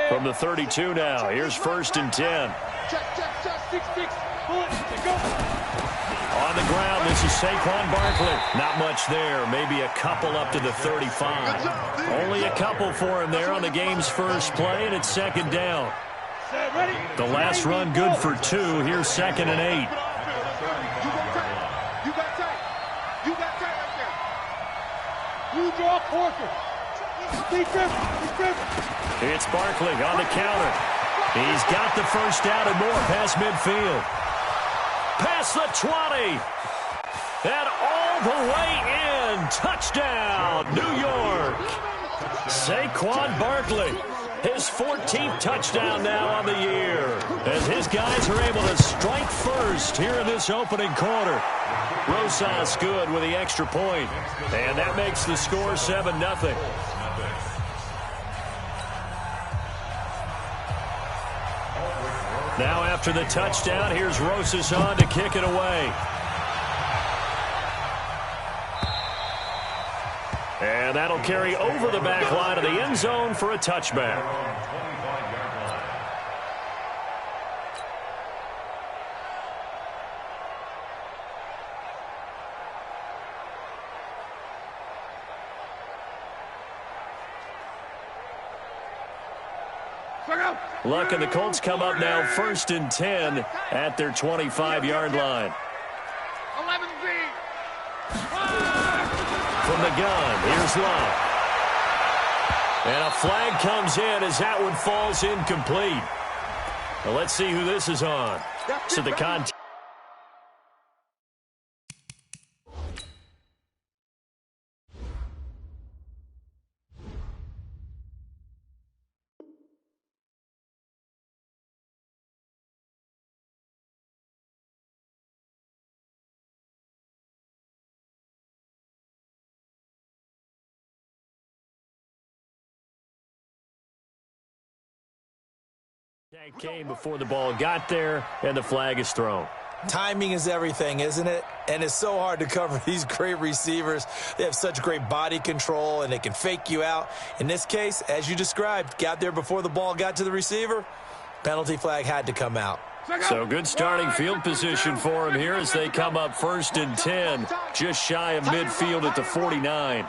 From the 32 now, here's 1st and 10. On the ground, this is Saquon Barkley. Not much there, maybe a couple up to the 35. Only a couple for him there on the game's first play, and it's 2nd down. The last run good for 2. Here's 2nd and 8. It's Barkley on the counter. He's got the first down and more past midfield. Past the 20. And all the way in. Touchdown, New York. Saquon Barkley. His 14th touchdown now on the year. As his guys are able to strike first here in this opening quarter. Rosas good with the extra point. And that makes the score 7-0. Now after the touchdown, here's Rosas on to kick it away. And that'll carry over the back line of the end zone for a touchback. Luck and the Colts come up now 1st and 10 at their 25-yard line. From the gun, here's Luck. And a flag comes in as that one falls incomplete. Well, let's see who this is on. So the contest. Came before the ball got there, and the flag is thrown. Timing is everything, isn't it? And it's so hard to cover these great receivers. They have such great body control, and they can fake you out. In this case, as you described, got there before the ball got to the receiver. Penalty flag had to come out. So good starting field position for him here as they come up 1st and 10, just shy of midfield at the 49.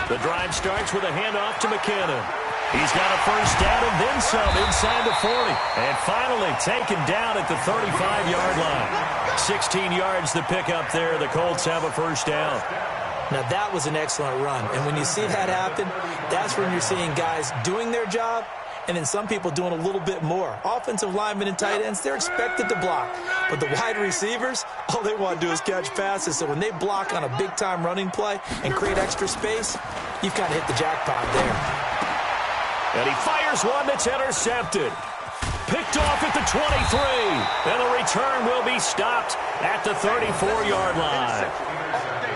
The drive starts with a handoff to McKinnon. He's got a first down and then some inside the 40. And finally taken down at the 35-yard line. 16 yards to pick up there. The Colts have a first down. Now, that was an excellent run. And when you see that happen, that's when you're seeing guys doing their job and then some people doing a little bit more. Offensive linemen and tight ends, they're expected to block. But the wide receivers, all they want to do is catch passes. So when they block on a big-time running play and create extra space, you've kind of hit the jackpot there. And he fires one that's intercepted. Picked off at the 23. And the return will be stopped at the 34-yard line.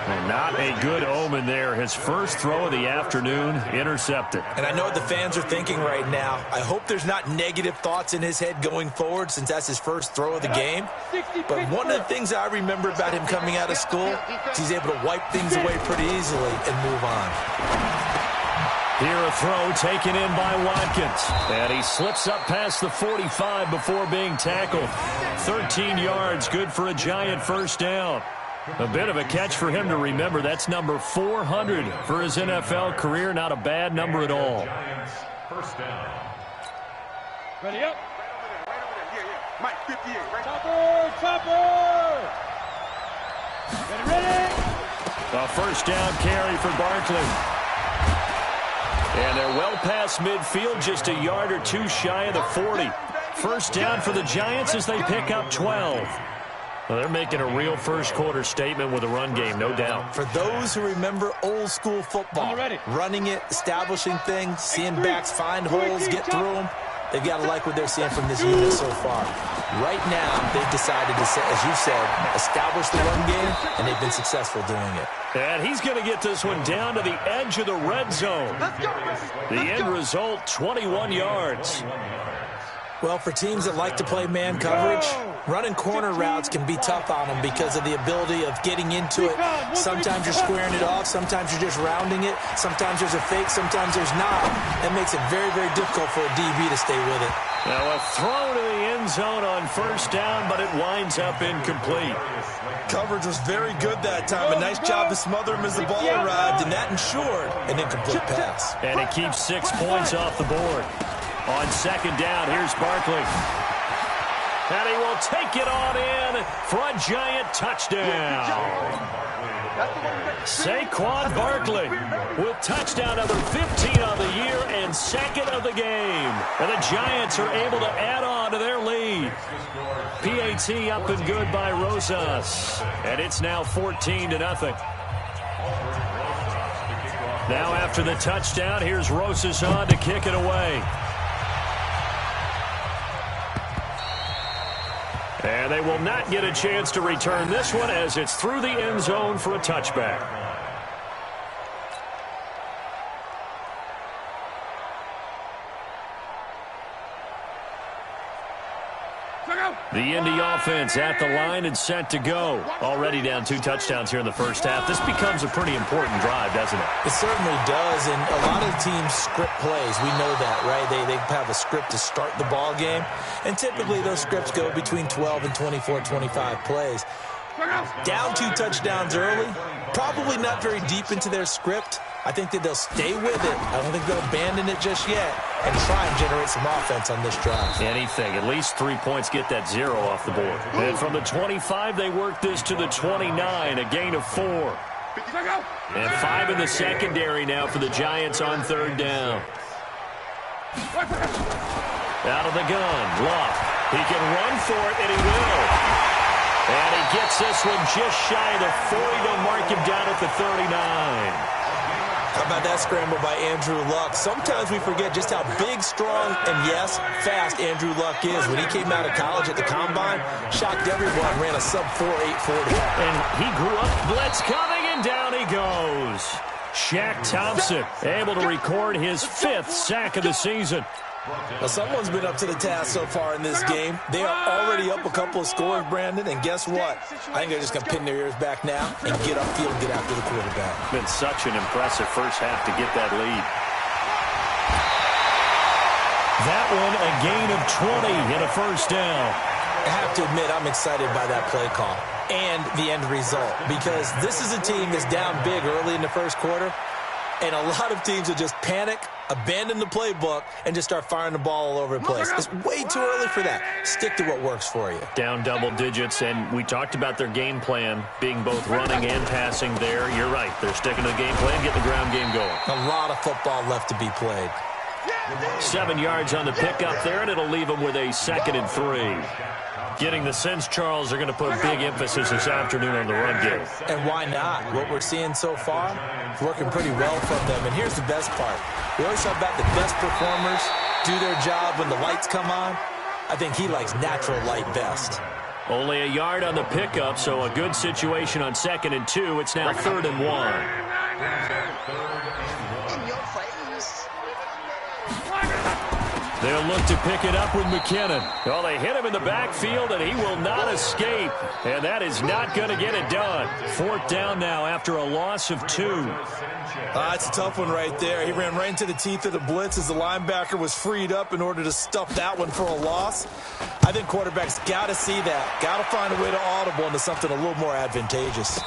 And not a good omen there. His first throw of the afternoon intercepted. And I know what the fans are thinking right now. I hope there's not negative thoughts in his head going forward since that's his first throw of the game. But one of the things I remember about him coming out of school is he's able to wipe things away pretty easily and move on. Here a throw taken in by Watkins. And he slips up past the 45 before being tackled. 13 yards, good for a Giant first down. A bit of a catch for him to remember. That's number 400 for his NFL career. Not a bad number at all. First down. Ready up. Mike, 58. Chopper. Ready. A first down carry for Barkley. And they're well past midfield, just a yard or two shy of the 40. First down for the Giants as they pick up 12. Well, they're making a real first-quarter statement with a run game, no doubt. For those who remember old-school football, running it, establishing things, seeing backs find holes, get through them, they've got to like what they're seeing from this unit so far. Right now, they've decided to, as you said, establish the run game, and they've been successful doing it. And he's going to get this one down to the edge of the red zone. The end result, 21 yards. Well, for teams that like to play man coverage, running corner routes can be tough on them because of the ability of getting into it. Sometimes you're squaring it off. Sometimes you're just rounding it. Sometimes there's a fake. Sometimes there's not. That makes it very, very difficult for a DB to stay with it. Now a throw to the end zone on first down, but it winds up incomplete. Coverage was very good that time. A nice job to smother him as the ball arrived, and that ensured an incomplete pass. And it keeps 6 points off the board. On second down, here's Barkley. And he will take it on in for a giant touchdown. Saquon Barkley with touchdown number 15 on the year and second of the game. And the Giants are able to add on to their lead. PAT up and good by Rosas. And it's now 14-0. Now after the touchdown, here's Rosas on to kick it away. And they will not get a chance to return this one as it's through the end zone for a touchback. The Indy offense at the line and set to go. Already down 2 touchdowns here in the first half. This becomes a pretty important drive, doesn't it? It certainly does, and a lot of teams script plays. We know that, right? They have a script to start the ball game, and typically those scripts go between 12 and 24, 25 plays. Down 2 touchdowns early, probably not very deep into their script. I think that they'll stay with it. I don't think they'll abandon it just yet and try and generate some offense on this drive. Anything. At least 3 points, get that 0 off the board. And from the 25, they work this to the 29, a gain of 4. And 5 in the secondary now for the Giants on third down. Out of the gun, Luck. He can run for it, and he will. And he gets this one just shy of the 40 to mark him down at the 39. How about that scramble by Andrew Luck? Sometimes we forget just how big, strong, and, yes, fast Andrew Luck is. When he came out of college at the Combine, shocked everyone, ran a sub-4.8 40. And he grew up, blitz coming, and down he goes. Shaq Thompson able to record his 5th sack of the season. Now, someone's been up to the task so far in this game. They are already up a couple of scores, Brandon, and guess what? I think they're just going to pin their ears back now and get upfield and get after the quarterback. Been such an impressive first half to get that lead. That one a gain of 20 in a first down. I have to admit, I'm excited by that play call and the end result because this is a team that's down big early in the first quarter, and a lot of teams will just panic, abandon the playbook, and just start firing the ball all over the place. It's way too early for that. Stick to what works for you. Down double digits, and we talked about their game plan being both running and passing there. You're right. They're sticking to the game plan, getting the ground game going. A lot of football left to be played. 7 yards on the pickup there, and it'll leave them with a 2nd and 3. Getting the sense, Charles, they're going to put a big emphasis this afternoon on the run game. And why not? What we're seeing so far is working pretty well from them. And here's the best part. We always talk about the best performers do their job when the lights come on. I think he likes natural light best. Only a yard on the pickup, so a good situation on 2nd and 2. It's now 3rd and 1. They'll look to pick it up with McKinnon. Well, they hit him in the backfield, and he will not escape. And that is not going to get it done. 4th down now after a loss of 2. It's a tough one right there. He ran right into the teeth of the blitz as the linebacker was freed up in order to stuff that one for a loss. I think quarterbacks got to see that. Got to find a way to audible into something a little more advantageous.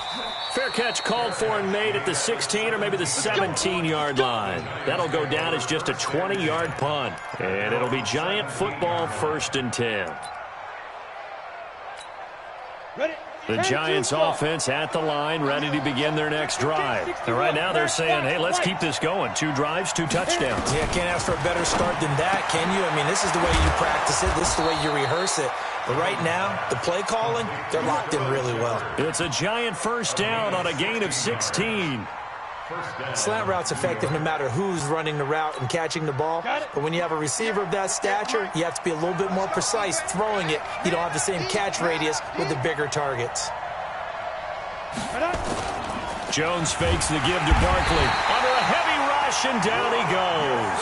Fair catch called for and made at the 16 or maybe the 17-yard line. That'll go down as just a 20-yard punt. And it'll be Giant football 1st and 10. The Giants offense at the line, ready to begin their next drive. And right now they're saying, hey, let's keep this going. 2 drives, 2 touchdowns. Yeah, can't ask for a better start than that, can you? I mean, this is the way you practice it. This is the way you rehearse it. But right now, the play calling, they're locked in really well. It's a Giant first down on a gain of 16. Slant route's effective no matter who's running the route and catching the ball. But when you have a receiver of that stature, you have to be a little bit more precise throwing it. You don't have the same catch radius with the bigger targets. Jones fakes the give to Barkley. Under a heavy rush, and down he goes.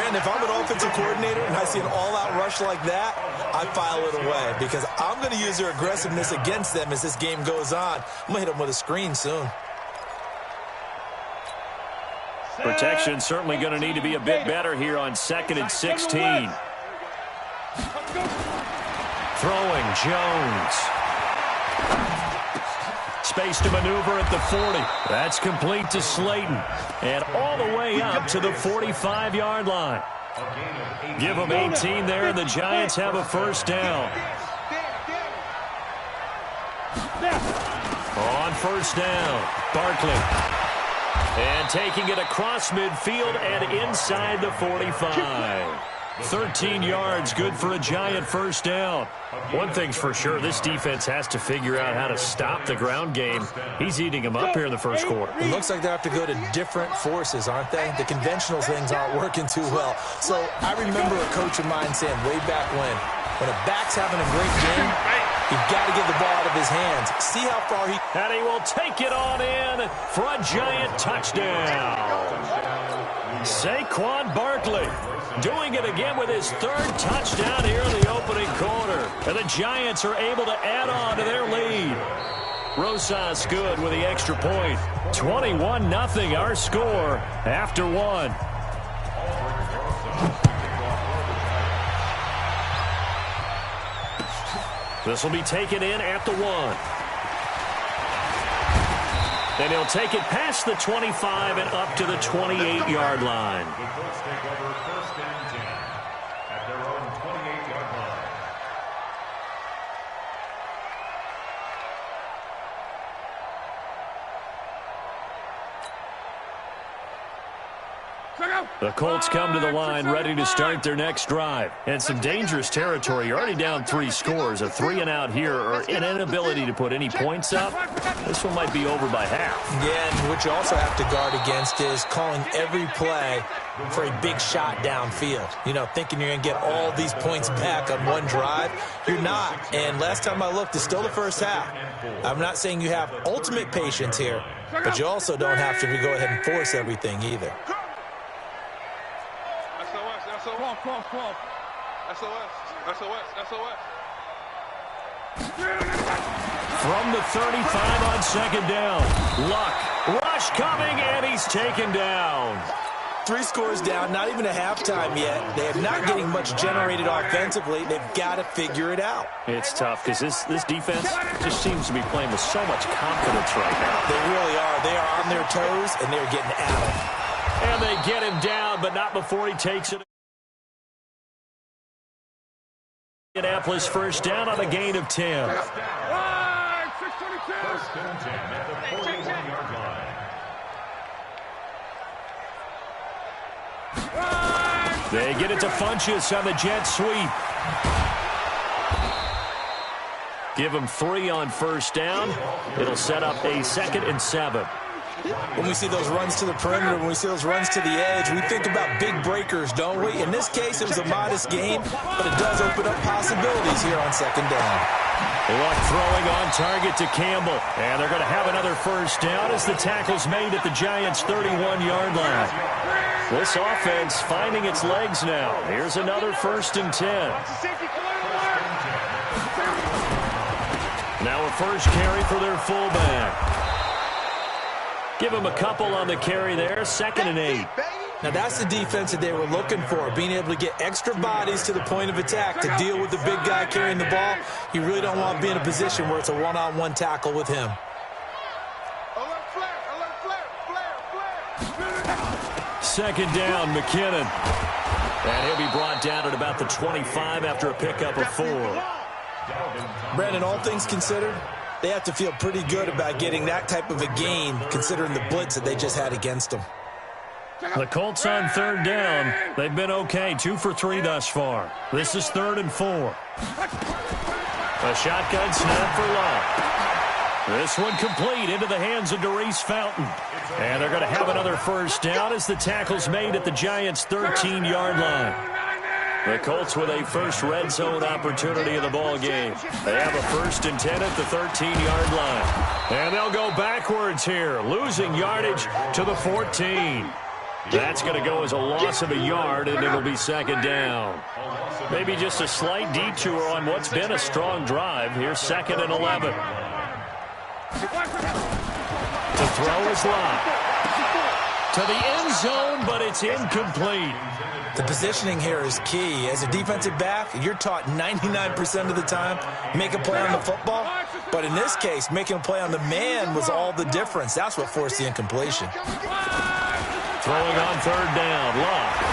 Brandon, if I'm an offensive coordinator and I see an all-out rush like that, I file it away because I'm going to use their aggressiveness against them as this game goes on. I'm going to hit them with a screen soon. Protection certainly going to need to be a bit better here on 2nd and 16. Throwing, Jones. Space to maneuver at the 40. That's complete to Slayton. And all the way up to the 45-yard line. Give them 18 there, and the Giants have a first down. On first down, Barkley. And taking it across midfield and inside the 45. 13 yards, good for a Giant first down. One thing's for sure, this defense has to figure out how to stop the ground game. He's eating them up here in the first quarter. It looks like they have to go to different forces, aren't they? The conventional things aren't working too well. So I remember a coach of mine saying way back when a back's having a great game, you've got to get the ball out of his hands. See how far he... And he will take it on in for a Giant touchdown. Saquon Barkley doing it again with his 3rd touchdown here in the opening quarter. And the Giants are able to add on to their lead. Rosas good with the extra point. 21-0 our score after 1. This will be taken in at the 1. And he'll take it past the 25 and up to the 28-yard line. The Colts take over 1st and 10 at their own 28-yard line. The Colts come to the line ready to start their next drive. And some dangerous territory. You're already down 3 scores. A 3-and-out here or an inability to put any points up. This one might be over by half. Yeah, and what you also have to guard against is calling every play for a big shot downfield. You know, thinking you're going to get all these points back on one drive. You're not. And last time I looked, it's still the first half. I'm not saying you have ultimate patience here, but you also don't have to go ahead and force everything either. Cross. SOS. From the 35 on 2nd down. Luck. Rush coming, and he's taken down. 3 scores down, not even a halftime yet. They're not getting much generated offensively. They've got to figure it out. It's tough because this defense just seems to be playing with so much confidence right now. They really are. They are on their toes, and they're getting at him. And they get him down, but not before he takes it. Indianapolis first down on a gain of 10. 1st and 10 at the 41-yard line. They get it to Funchess on the jet sweep. Give him 3 on first down. It'll set up a 2nd and 7. When we see those runs to the perimeter, when we see those runs to the edge, we think about big breakers, don't we? In this case, it was a modest game, but it does open up possibilities here on 2nd down. Luck throwing on target to Campbell. And they're going to have another first down as the tackle's made at the Giants' 31-yard line. This offense finding its legs now. Here's another 1st and 10. Now a first carry for their fullback. Give him a couple on the carry there, 2nd and 8. Now that's the defense that they were looking for, being able to get extra bodies to the point of attack to deal with the big guy carrying the ball. You really don't want to be in a position where it's a one-on-one tackle with him. 2nd down, McKinnon. And he'll be brought down at about the 25 after a pickup of 4. Brandon, all things considered, they have to feel pretty good about getting that type of a gain, considering the blitz that they just had against them. The Colts on 3rd down. They've been okay, 2 for 3 thus far. This is 3rd and 4. A shotgun snap for Luck. This one complete into the hands of Darius Fountain. And they're going to have another first down as the tackle's made at the Giants' 13-yard line. The Colts with a first red zone opportunity in the ball game. They have a 1st and 10 at the 13-yard line. And they'll go backwards here, losing yardage to the 14. That's going to go as a loss of a yard, and it'll be second down. Maybe just a slight detour on what's been a strong drive. Here's 2nd and 11. To throw is Locke. To the end zone, but it's incomplete. The positioning here is key. As a defensive back, you're taught 99% of the time, make a play on the football. But in this case, making a play on the man was all the difference. That's what forced the incompletion. Throwing on 3rd down, Locke.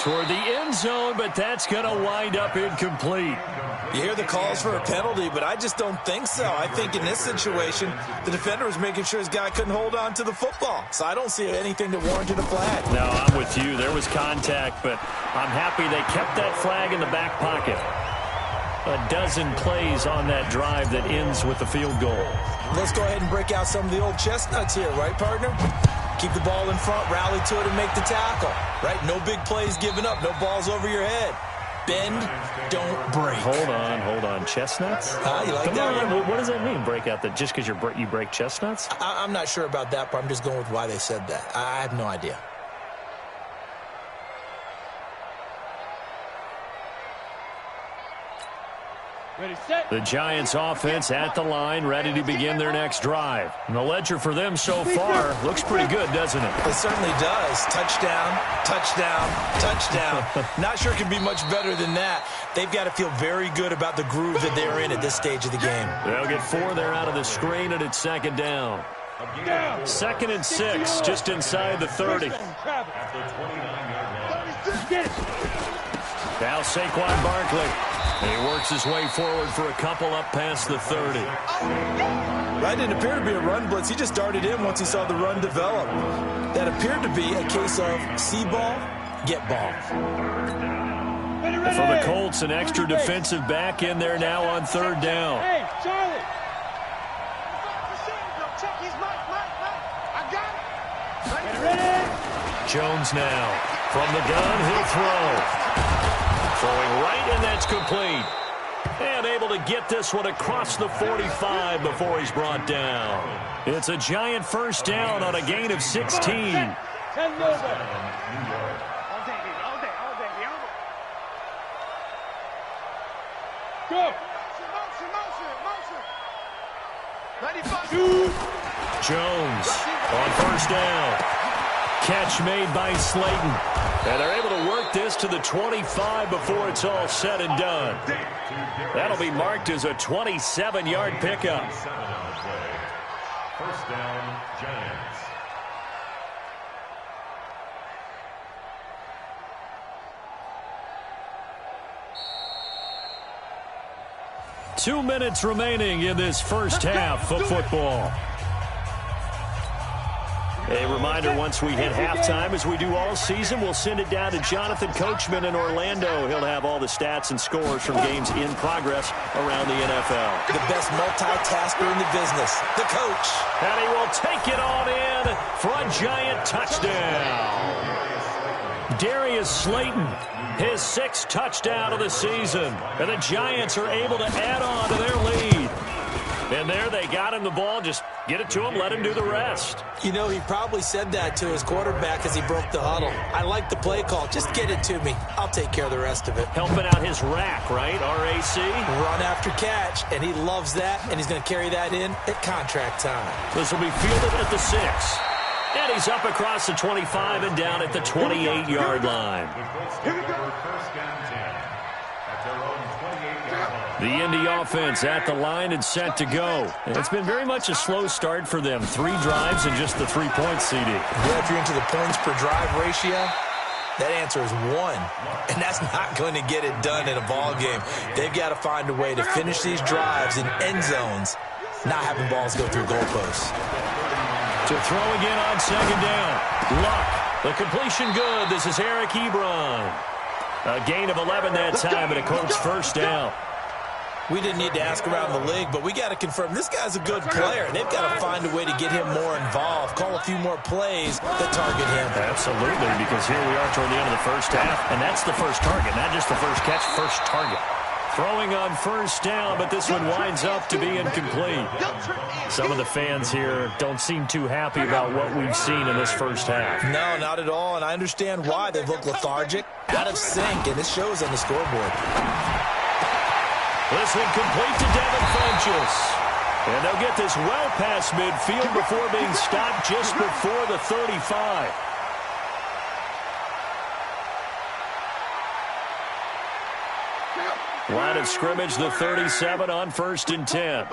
Toward the end zone, but that's going to wind up incomplete. You hear the calls for a penalty, but I just don't think so. I think in this situation, the defender was making sure his guy couldn't hold on to the football. So I don't see anything that warranted a flag. No, I'm with you. There was contact, but I'm happy they kept that flag in the back pocket. A dozen plays on that drive that ends with the field goal. Let's go ahead and break out some of the old chestnuts here, right, partner? Keep the ball in front, rally to it, and make the tackle, right? No big plays given up, no balls over your head. Bend, don't break. Hold on. Chestnuts? You like Come that on, one? what does that mean, break out? That just because you break chestnuts? I'm not sure about that, but I'm just going with why they said that. I have no idea. Ready, set. The Giants offense at the line, ready to begin their next drive. And the ledger for them so far looks pretty good, doesn't it? It certainly does. Touchdown, touchdown, touchdown. Not sure it can be much better than that. They've got to feel very good about the groove that they're in at this stage of the game. They'll get 4 there out of the screen, and it's 2nd down. 2nd and 6, just inside the 30. Now Saquon Barkley. He works his way forward for a couple up past the 30. That didn't appear to be a run blitz. He just darted in once he saw the run develop. That appeared to be a case of see ball, get ball. For the Colts, an extra defensive back in there now on 3rd down. Hey, Charlie. Jones now. From the gun, he'll throw. Throwing right, and that's complete. And able to get this one across the 45 before he's brought down. It's a Giant 1st down on a gain of 16. 10 over. Go. Jones on 1st down. Catch made by Slayton. And they're able to work this to the 25 before it's all said and done. That'll be marked as a 27-yard pickup. 1st down, Giants. Two minutes remaining in this first half of football. A reminder, once we hit halftime, as we do all season, we'll send it down to Jonathan Coachman in Orlando. He'll have all the stats and scores from games in progress around the NFL. The best multitasker in the business, the coach. And he will take it on in for a Giant touchdown. Darius Slayton, his 6th touchdown of the season. And the Giants are able to add on to their lead. And there they got him the ball. Just get it to him, let him do the rest. You know, he probably said that to his quarterback as he broke the huddle. I like the play call. Just get it to me. I'll take care of the rest of it. Helping out his rack, right? RAC? Run after catch, and he loves that, and he's going to carry that in at contract time. This will be fielded at the 6. And he's up across the 25 and down at the 28-yard line. The Indy offense at the line and set to go. And it's been very much a slow start for them. 3 drives and just the 3 points, CD. Well, if you're into the points per drive ratio, that answer is 1. And that's not going to get it done in a ball game. They've got to find a way to finish these drives in end zones, not having balls go through goalposts. To throw again on 2nd down. Luck. The completion good. This is Eric Ebron. A gain of 11 that time and a Colts 1st down. We didn't need to ask around the league, but we got to confirm this guy's a good player. They've got to find a way to get him more involved, call a few more plays that target him. Absolutely, because here we are toward the end of the first half, and that's the first target, not just the first catch, first target. Throwing on first down, but this one winds up to be incomplete. Some of the fans here don't seem too happy about what we've seen in this first half. No, not at all, and I understand why. They've looked lethargic, out of sync, and it shows on the scoreboard. This one complete to Devin Funchess. And they'll get this well past midfield before being stopped just before the 35. Line of scrimmage, the 37 on 1st and 10.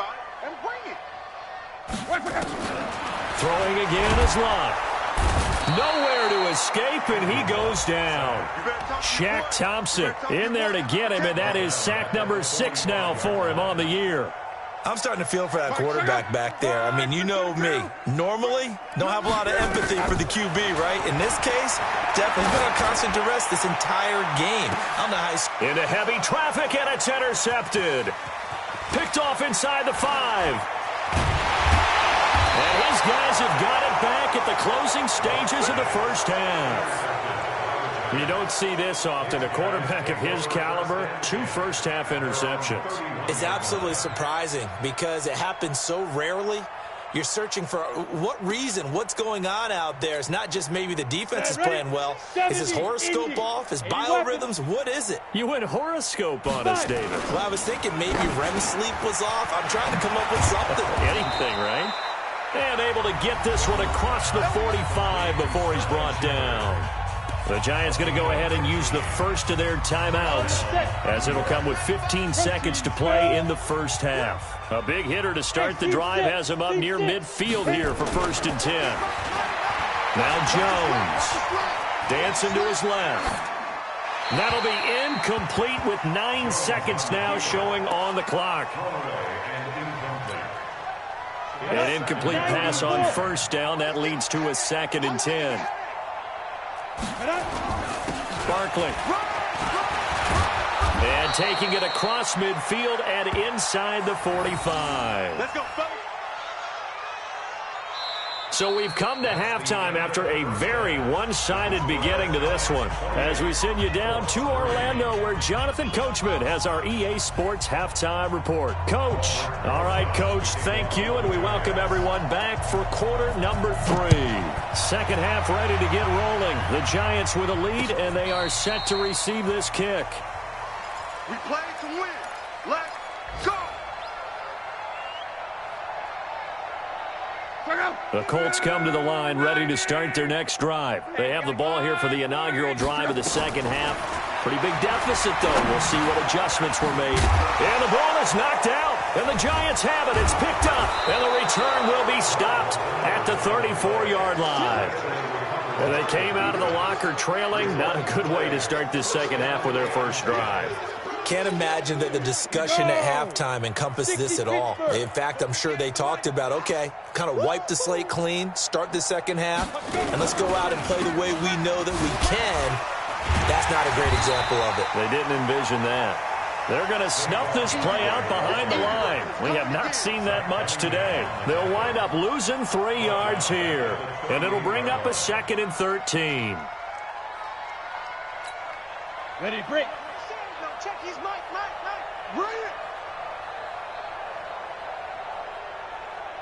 Throwing again is Lott. Nowhere to escape, and he goes down. Shaq Thompson in there to get him, and that is sack number 6 now for him on the year. I'm starting to feel for that quarterback back there. I mean, you know me. Normally, don't have a lot of empathy for the QB, right? In this case, definitely been on constant duress this entire game. I don't know how he's... Into heavy traffic, and it's intercepted. Picked off inside the 5. And his guys have got it back at the closing stages of the first half. You don't see this often. A quarterback of his caliber, 2 first-half interceptions. It's absolutely surprising because it happens so rarely. You're searching for what reason, what's going on out there. It's not just maybe the defense is playing well. Is his horoscope off? His biorhythms? What is it? You went horoscope on us, David. Well, I was thinking maybe REM sleep was off. I'm trying to come up with something. Anything, right? And able to get this one across the 45 before he's brought down. The Giants going to go ahead and use the first of their timeouts as it'll come with 15 seconds to play in the first half. A big hitter to start the drive has him up near midfield here for 1st and 10. Now Jones dancing to his left. That'll be incomplete with 9 seconds now showing on the clock. An incomplete pass on first down. That leads to a 2nd and 10. Barkley. And taking it across midfield and inside the 45. Let's go, fellas. So we've come to halftime after a very one-sided beginning to this one. As we send you down to Orlando, where Jonathan Coachman has our EA Sports Halftime Report. Coach. All right, Coach, thank you, and we welcome everyone back for quarter number 3. Second half ready to get rolling. The Giants with a lead, and they are set to receive this kick. We play to win. Let's go. The Colts come to the line ready to start their next drive. They have the ball here for the inaugural drive of the second half. Pretty big deficit, though. We'll see what adjustments were made. And the ball is knocked out, and the Giants have it. It's picked up, and the return will be stopped at the 34-yard line. And they came out of the locker trailing. Not a good way to start this second half with their first drive. Can't imagine that the discussion at halftime encompassed this at all. In fact, I'm sure they talked about, okay, kind of wipe the slate clean, start the second half, and let's go out and play the way we know that we can. That's not a great example of it. They didn't envision that. They're going to snuff this play out behind the line. We have not seen that much today. They'll wind up losing 3 yards here, and it'll bring up a 2nd and 13. Ready, break. Check his mic. Bring it.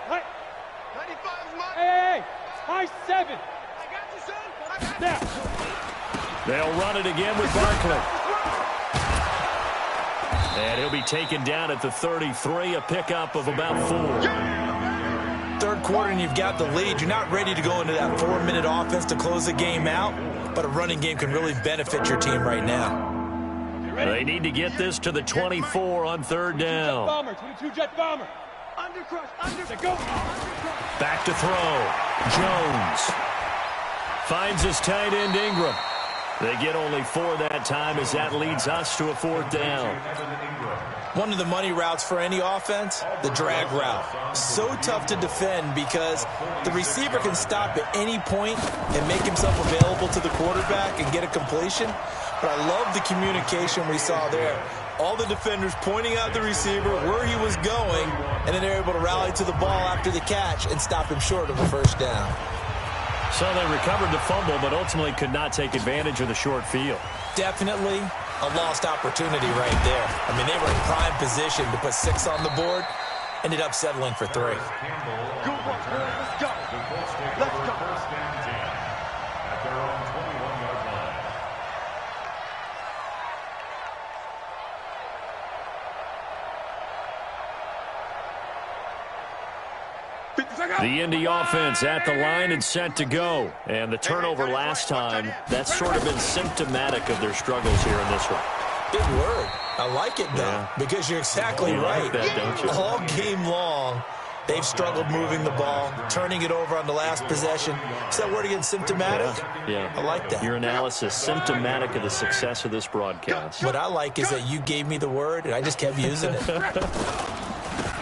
Right. 95's mic. Hey. High 7. I got you, son. I got you. Now. They'll run it again with Barkley. And he'll be taken down at the 33, a pickup of about 4. Third quarter and you've got the lead. You're not ready to go into that 4-minute offense to close the game out, but a running game can really benefit your team right now. They need to get this to the 24 on 3rd down. Bomber, 22 jet bomber. Undercrush. Go. Back to throw. Jones finds his tight end Ingram. They get only 4 that time as that leads us to a 4th down. One of the money routes for any offense, the drag route. So tough to defend because the receiver can stop at any point and make himself available to the quarterback and get a completion. But I love the communication we saw there. All the defenders pointing out the receiver, where he was going, and then they're able to rally to the ball after the catch and stop him short of a 1st down. So they recovered the fumble, but ultimately could not take advantage of the short field. Definitely. a lost opportunity right there. I mean, they were in prime position to put 6 on the board, ended up settling for 3. Good one, let's go. Let's go. First and 10 at their own 21-yard line. The Indy offense at the line and set to go. And the turnover last time, that's sort of been symptomatic of their struggles here in this one. Big word. I like it, though, because you're exactly right. Like that, don't you? All game long, they've struggled moving the ball, turning it over on the last possession. Is that word again, symptomatic? Yeah. I like that. Your analysis, symptomatic of the success of this broadcast. What I like is that you gave me the word, and I just kept using it.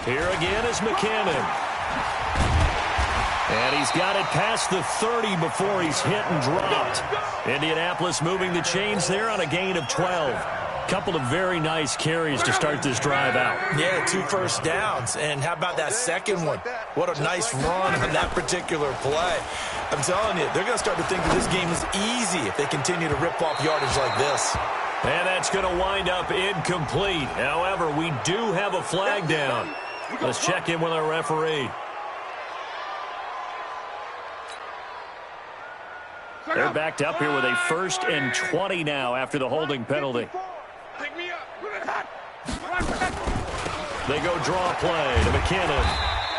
Here again is McKinnon. And he's got it past the 30 before he's hit and dropped. Indianapolis moving the chains there on a gain of 12. Couple of very nice carries to start this drive out. Yeah, 2 first downs. And how about that second one? What a nice run on that particular play. I'm telling you, they're going to start to think that this game is easy if they continue to rip off yardage like this. And that's going to wind up incomplete. However, we do have a flag down. Let's check in with our referee. They're backed up here with a 1st and 20 now after the holding penalty. They go draw play to McKinnon.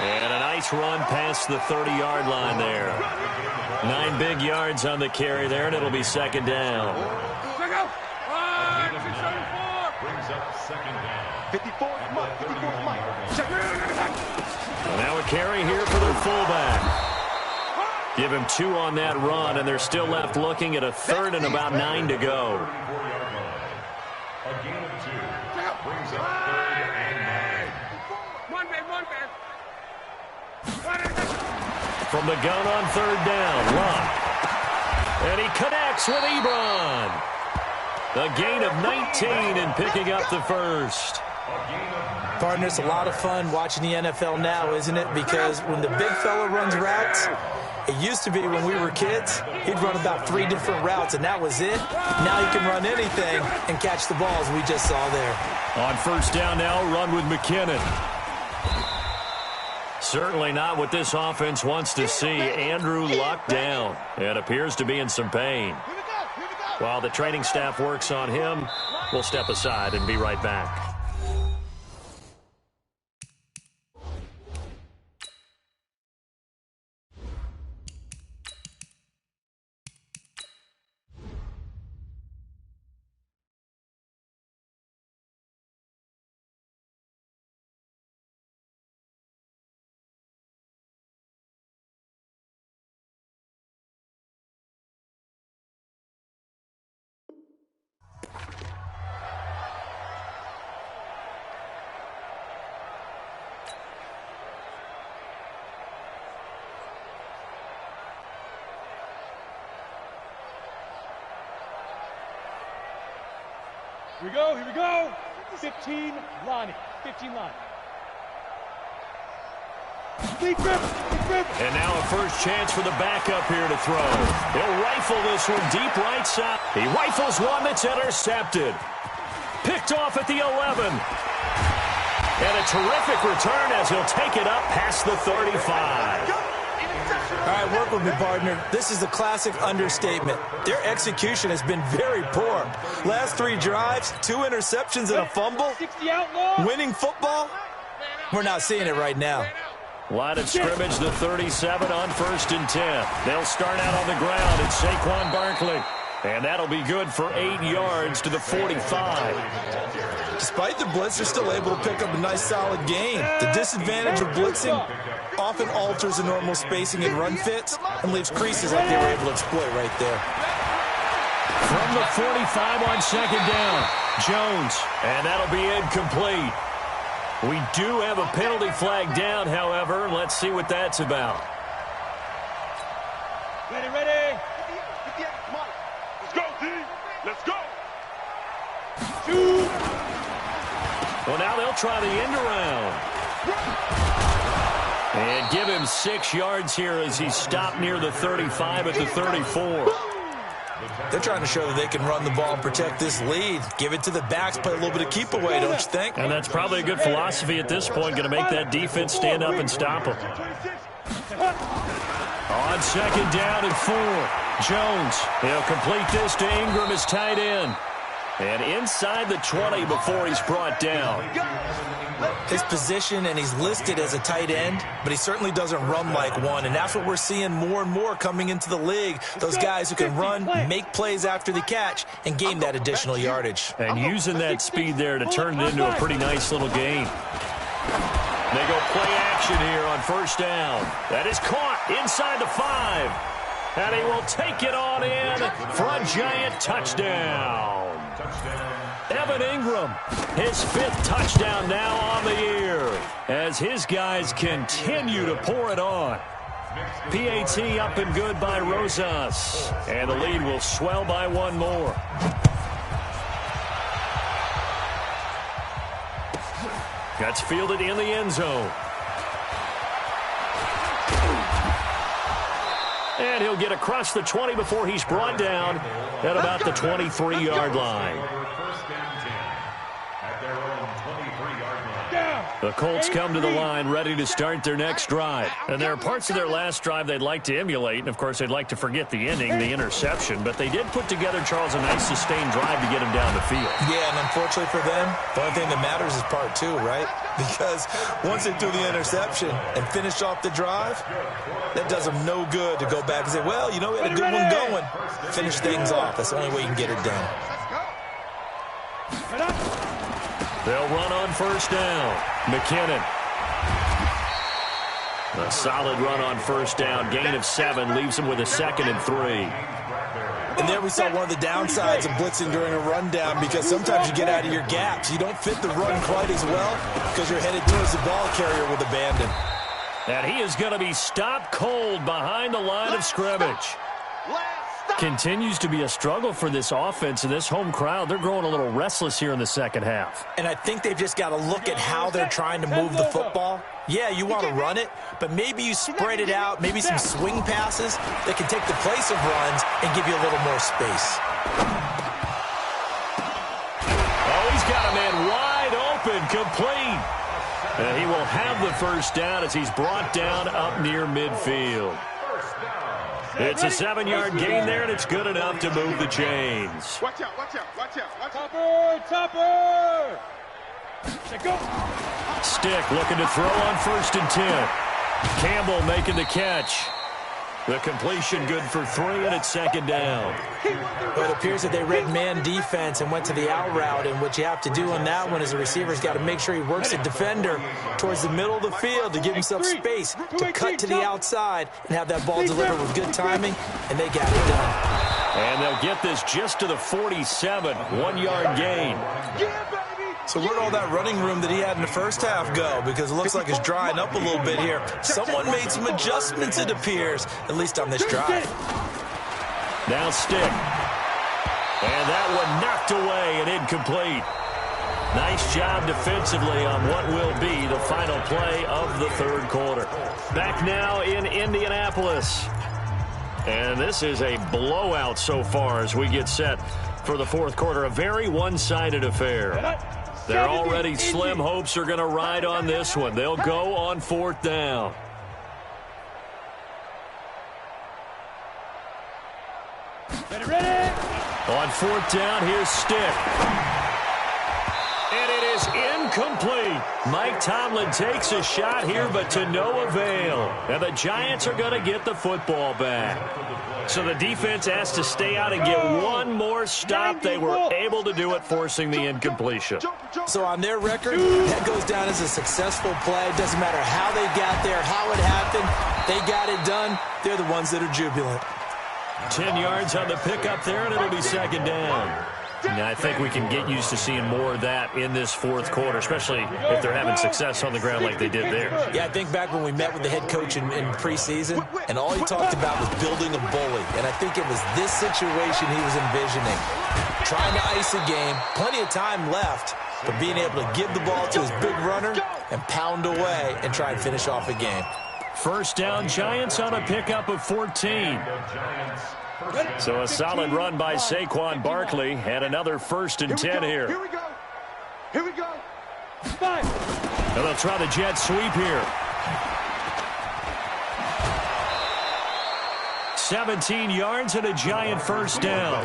And a nice run past the 30-yard line there. 9 big yards on the carry there, and it'll be 2nd down. Brings up 2nd down. 54 Now a carry here for their fullback. Give him 2 on that run, and they're still left looking at a 3rd and about 9 to go. A gain of 2. Brings up 3rd and 9. From the gun on 3rd down, run. And he connects with Ebron. A gain of 19 and picking up the 1st. Partner, it's a lot of fun watching the NFL now, isn't it? Because when the big fella runs routes, it used to be when we were kids, he'd run about 3 different routes, and that was it. Now he can run anything and catch the balls we just saw there. On 1st down now, run with McKinnon. Certainly not what this offense wants to see. Andrew Luck down and appears to be in some pain. While the training staff works on him, we'll step aside and be right back. Here we go. 15, Lonnie. 15, Lonnie. And now a first chance for the backup here to throw. He'll rifle this one deep right side. He rifles one that's intercepted. Picked off at the 11. And a terrific return as he'll take it up past the 35. All right, work with me, partner. This is a classic understatement. Their execution has been very poor. Last 3 drives, 2 interceptions and a fumble. Winning football? We're not seeing it right now. Line of scrimmage, the 37 on 1st and 10. They'll start out on the ground. It's Saquon Barkley. And that'll be good for 8 yards to the 45. Despite the blitz, they're still able to pick up a nice, solid gain. The disadvantage of blitzing often alters the normal spacing and run fits and leaves creases like they were able to exploit right there. From the 45 on 2nd down, Jones. And that'll be incomplete. We do have a penalty flag down, however. Let's see what that's about. Ready. Let's go, D. Let's go. Well, now they'll try the end around. And give him 6 yards here as he's stopped near the 35 at the 34. They're trying to show that they can run the ball and protect this lead. Give it to the backs, play a little bit of keep away, don't you think? And that's probably a good philosophy at this point, going to make that defense stand up and stop them. On second down and 4, Jones, he'll complete this to Ingram, his tight end. And inside the 20 before he's brought down. His position, and he's listed as a tight end, but he certainly doesn't run like one, and that's what we're seeing more and more coming into the league. Those guys who can run, make plays after the catch, and gain that additional yardage. And using that speed there to turn it into a pretty nice little gain. They go play action here on first down. That is caught inside the 5. And he will take it on in for a giant touchdown. Evan Ingram, his 5th touchdown now on the year as his guys continue to pour it on. PAT up and good by Rosas, and the lead will swell by 1 more. That's fielded in the end zone. And he'll get across the 20 before he's brought down at about the 23-yard line. The Colts come to the line ready to start their next drive. And there are parts of their last drive they'd like to emulate. And, of course, they'd like to forget the ending, the interception. But they did put together, Charles, a nice sustained drive to get him down the field. Yeah, and unfortunately for them, the only thing that matters is part 2, right? Because once they do the interception and finish off the drive, that does them no good to go back and say, well, you know, we had a good one going. Finish things off. That's the only way you can get it done. They'll run on first down. McKinnon. A solid run on first down. Gain of 7 leaves him with a 2nd and 3. And there we saw one of the downsides of blitzing during a rundown, because sometimes you get out of your gaps. You don't fit the run quite as well because you're headed towards the ball carrier with abandon. And he is going to be stopped cold behind the line of scrimmage. Continues to be a struggle for this offense and this home crowd. They're growing a little restless here in the second half. And I think they've just got to look at how they're trying to move the football. Yeah, you want to run it, but maybe you spread it out, maybe some swing passes that can take the place of runs and give you a little more space. Oh, he's got a man wide open, complete. And he will have the first down as he's brought down up near midfield. It's a 7-yard gain there, and it's good enough to move the chains. Watch out, watch out, watch out, watch out. Topper! Go. Stick looking to throw on 1st and 10. Campbell making the catch. The completion good for 3, and it's 2nd down. Well, it appears that they read man defense and went to the out route, and what you have to do on that one is the receiver's got to make sure he works the defender towards the middle of the field to give himself space to cut to the outside and have that ball delivered with good timing, and they got it done. And they'll get this just to the 47, 1-yard gain. So where'd all that running room that he had in the first half go? Because it looks like it's drying up a little bit here. Someone made some adjustments, it appears, at least on this drive. Now Stick. And that one knocked away and incomplete. Nice job defensively on what will be the final play of the 3rd quarter. Back now in Indianapolis. And this is a blowout so far as we get set for the 4th quarter. A very one-sided affair. Their already slim hopes are going to ride on this one. They'll go on 4th down. Ready? On 4th down, here's Stick. And it is incomplete. Mike Tomlin takes a shot here, but to no avail. And the Giants are going to get the football back. So the defense has to stay out and get one more stop. They were able to do it, forcing the incompletion. So on their record, that goes down as a successful play. Doesn't matter how they got there, how it happened. They got it done. They're the ones that are jubilant. 10 yards on the pickup there, and it'll be 2nd down. And I think we can get used to seeing more of that in this 4th quarter, especially if they're having success on the ground like they did there. Yeah, I think back when we met with the head coach in preseason, and all he talked about was building a bully. And I think it was this situation he was envisioning. Trying to ice a game, plenty of time left, but being able to give the ball to his big runner and pound away and try and finish off a game. 1st down, Giants on a pickup of 14. So a solid run by Saquon Barkley and another 1st and 10 here. Here we go. Here we go. 5. And they'll try the jet sweep here. 17 yards and a giant 1st down.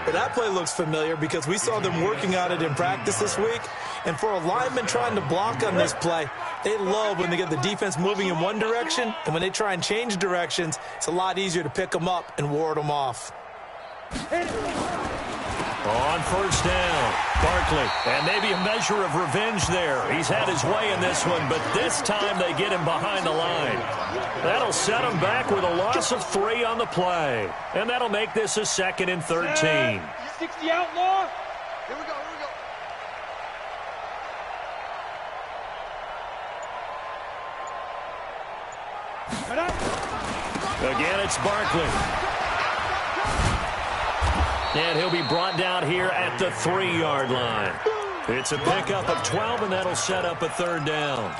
But that play looks familiar because we saw them working on it in practice this week. And for a lineman trying to block on this play, they love when they get the defense moving in one direction. And when they try and change directions, it's a lot easier to pick them up and ward them off. On 1st down, Barkley. And maybe a measure of revenge there. He's had his way in this one, but this time they get him behind the line. That'll set him back with a loss of 3 on the play. And that'll make this a 2nd and 13. 60 outlaw. Here we go. Here we go. Again, it's Barkley. And he'll be brought down here at the 3-yard line. It's a pickup of 12, and that'll set up a 3rd down.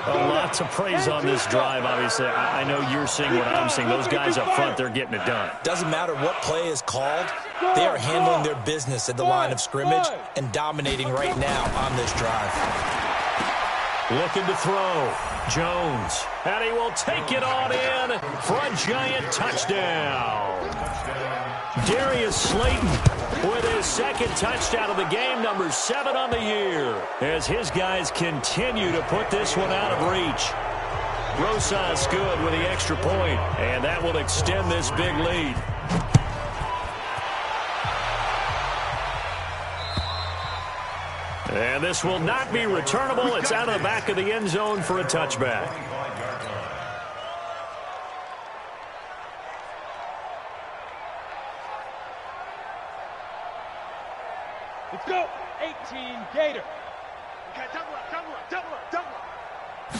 A lot to praise on this drive, obviously. I know you're seeing what I'm seeing. Those guys up front, they're getting it done. Doesn't matter what play is called. They are handling their business at the line of scrimmage and dominating right now on this drive. Looking to throw. Jones. And he will take it on in for a giant touchdown. Darius Slayton with his 2nd touchdown of the game, number 7 on the year, as his guys continue to put this one out of reach. Rosas good with the extra point, and that will extend this big lead. And this will not be returnable. It's out of the back of the end zone for a touchback. Let's go. 18 Gator. Okay, double up.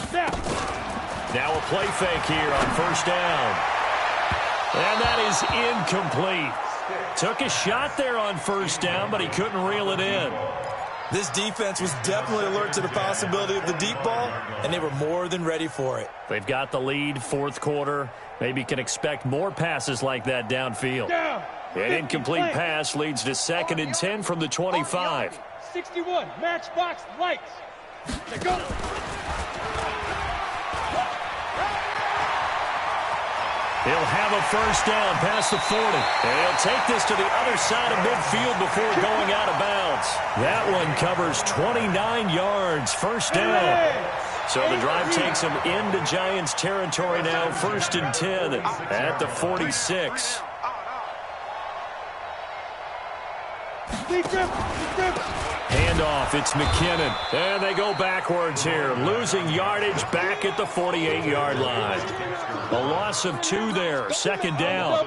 Snap. Now a play fake here on 1st down. And that is incomplete. Took a shot there on 1st down, but he couldn't reel it in. This defense was definitely alert to the possibility of the deep ball, and they were more than ready for it. They've got the lead, 4th quarter. Maybe can expect more passes like that downfield. Down. An incomplete pass leads to 2nd and 10 from the 25. 61. Matchbox lights. Let's go. He'll have a 1st down past the 40. And he'll take this to the other side of midfield before going out of bounds. That one covers 29 yards, 1st down. So the drive takes him into Giants territory now, 1st and 10 at the 46. Handoff, it's McKinnon. And they go backwards here, losing yardage back at the 48-yard line. A loss of 2 there, 2nd down.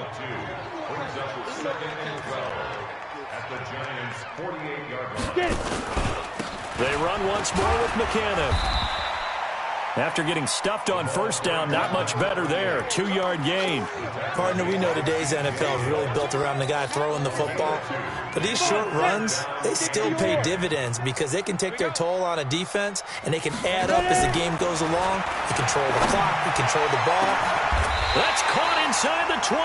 They run once more with McKinnon. After getting stuffed on 1st down, not much better there. 2-yard gain. Partner, we know today's NFL is really built around the guy throwing the football. But these short runs, they still pay dividends because they can take their toll on a defense, and they can add up as the game goes along. They control the clock. They control the ball. That's caught inside the 20.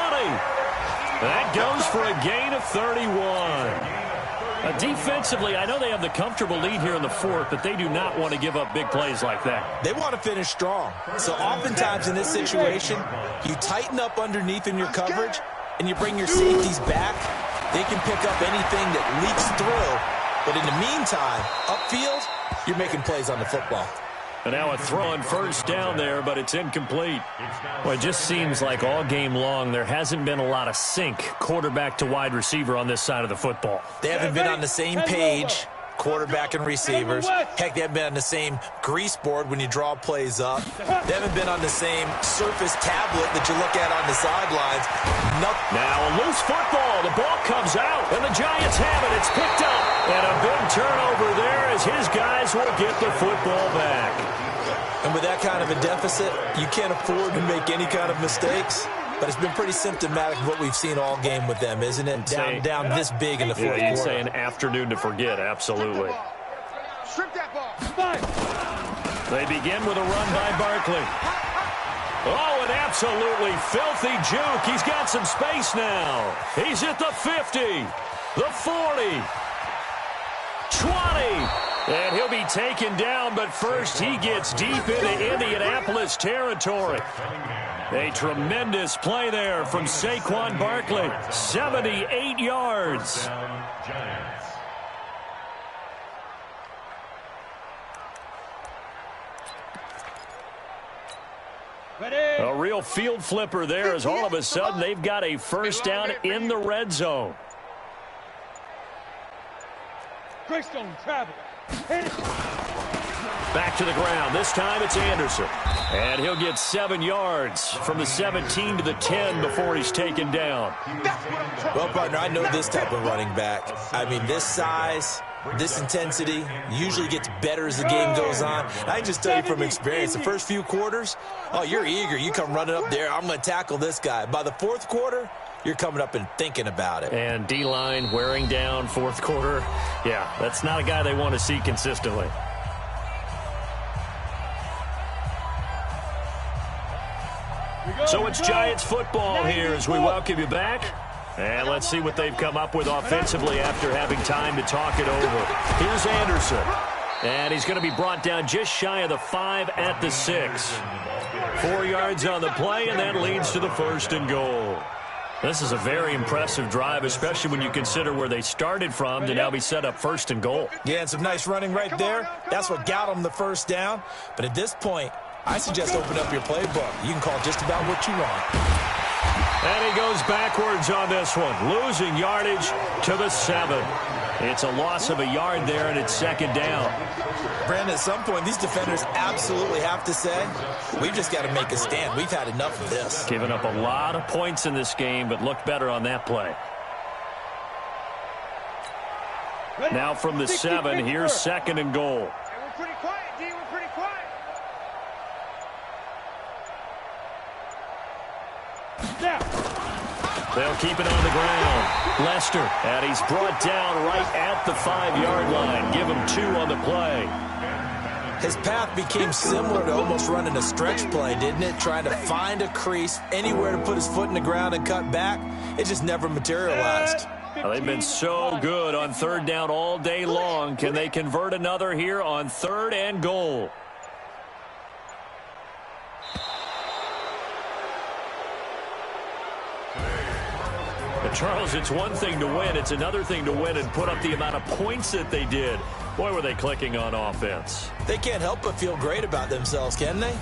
That goes for a gain of 31. Defensively, I know they have the comfortable lead here in the 4th, but they do not want to give up big plays like that. They want to finish strong. So oftentimes in this situation, you tighten up underneath in your coverage, and you bring your safeties back. They can pick up anything that leaks through. But in the meantime, upfield, you're making plays on the football. And now a throw on 1st down there, but it's incomplete. Well, it just seems like all game long there hasn't been a lot of sync quarterback to wide receiver on this side of the football. They haven't been on the same page, quarterback and receivers. Heck, they haven't been on the same grease board when you draw plays up. They haven't been on the same surface tablet that you look at on the sidelines. Now a loose football. The ball comes out, and the Giants have it. It's picked up. And a big turnover there as his guys will get the football back. And with that kind of a deficit, you can't afford to make any kind of mistakes. But it's been pretty symptomatic of what we've seen all game with them, isn't it? Down this big in the 4th quarter. You'd say an afternoon to forget, absolutely. Strip that ball. They begin with a run by Barkley. Oh, an absolutely filthy juke. He's got some space now. He's at the 50, the 40, 20. And he'll be taken down, but first he gets deep into Indianapolis territory. A tremendous play there from Saquon Barkley. 78 yards. A real field flipper there as all of a sudden they've got a first down in the red zone. Greystone travel. Back to the ground. This time it's Anderson. And he'll get 7 yards from the 17 to the 10 before he's taken down. Well, partner, I know this type of running back. I mean, this size, this intensity usually gets better as the game goes on. I can just tell you from experience, the first few quarters, oh, you're eager. You come running up there, I'm going to tackle this guy. By the fourth quarter, you're coming up and thinking about it. And D-line wearing down fourth quarter. Yeah, that's not a guy they want to see consistently. So it's Giants football here as we welcome you back. And let's see what they've come up with offensively after having time to talk it over. Here's Anderson. And he's going to be brought down just shy of the 5 at the 6. 4 yards on the play, and that leads to the 1st and goal. This is a very impressive drive, especially when you consider where they started from to now be set up 1st and goal. Yeah, and some nice running right there. That's what got them the first down. But at this point, I suggest open up your playbook. You can call just about what you want. And he goes backwards on this one, losing yardage to the 7. It's a loss of a yard there, and it's 2nd down. Brandon, at some point, these defenders absolutely have to say, we've just got to make a stand. We've had enough of this. Given up a lot of points in this game, but looked better on that play. Now from the 7, here's 2nd and goal. We're pretty quiet, D. We're pretty quiet. They'll keep it on the ground. Lester, and he's brought down right at the 5-yard line. Give him 2 on the play. His path became similar to almost running a stretch play, didn't it? Trying to find a crease, anywhere to put his foot in the ground and cut back. It just never materialized. Well, they've been so good on 3rd down all day long. Can they convert another here on 3rd and goal? But Charles, it's one thing to win. It's another thing to win and put up the amount of points that they did. Boy, were they clicking on offense. They can't help but feel great about themselves, can they?